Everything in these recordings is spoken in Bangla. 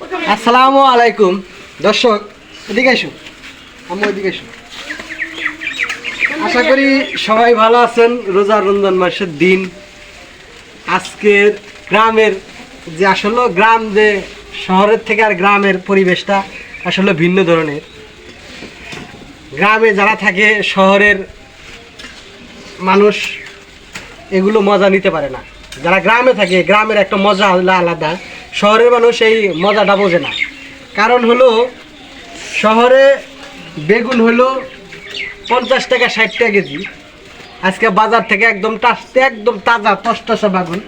আসসালামু আলাইকুম দর্শক, এদিকে এসো, আমি ওইদিকে এসো। আশা করি সবাই ভালো আছেন। রোজা রমজান মাসের দিন, আজকের গ্রামের যে আসলে গ্রাম যে শহরের থেকে আর গ্রামের পরিবেশটা আসলে ভিন্ন ধরনের। গ্রামে যারা থাকে, শহরের মানুষ এগুলো মজা নিতে পারে না। যারা গ্রামে থাকে, গ্রামের একটা মজা হলো আলাদা, শহরের মানুষ এই মজাটা বোঝে না। কারণ হলো শহরে বেগুন হলো 50 টাকা 60 টাকা কেজি। আজকে বাজার থেকে একদম তাজা টসটসা বাগুন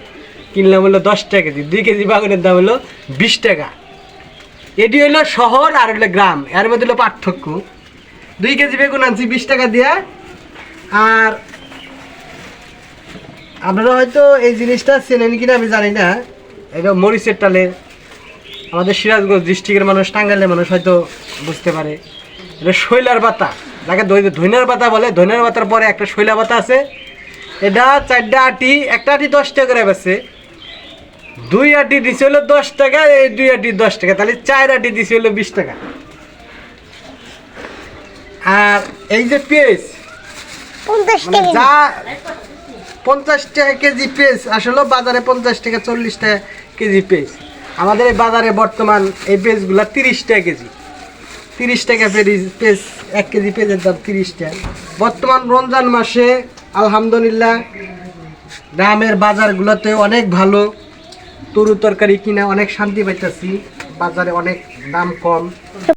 কিনলাম হলো 10 টাকা কেজি। 2 কেজি বাগুনের দাম হলো 20 টাকা। এটি হলো শহর আর হলো গ্রাম, এর মধ্যে হলো পার্থক্য। 2 কেজি বেগুন আনছি 20 টাকা দিয়ে। আর আপনারা হয়তো এই জিনিসটা চেনেন কিনা আমি জানি না, এটা মরিচের টালে। আমাদের সিরাজগঞ্জ ডিস্ট্রিক্টের মানুষ, টাঙ্গাইলের মানুষ হয়তো বুঝতে পারে। এটা শৈলার পাতা, যাকে ধইনার পাতা বলে। ধইনার পাতার পরে একটা শৈলা পাতা আছে। এটা 4টা আটি, একটা আটি 10 টাকা করে বেছে। 2 আটি দিছে হলো 10 টাকা, এই 2 আটি 10 টাকা, তাহলে 4 আটি দিছে হলো 20 টাকা। আর এই যে পেঁয়াজ, যা 50 টাকা কেজি পেঁয়াজ, আসলে বাজারে 50 টাকা 40 টাকা কেজি পেঁয়াজ। আমাদের এই বাজারে বর্তমান এই পেঁয়াজগুলো 30 টাকা কেজি। 30 টাকা পেঁয়াজ, 1 কেজি পেঁয়াজের দাম 30 টাকা। বর্তমান রমজান মাসে আলহামদুলিল্লাহ গ্রামের বাজারগুলোতে অনেক ভালো, তরু তরকারি কিনা অনেক শান্তি পাইতেছি। বাজারে অনেক দাম কম।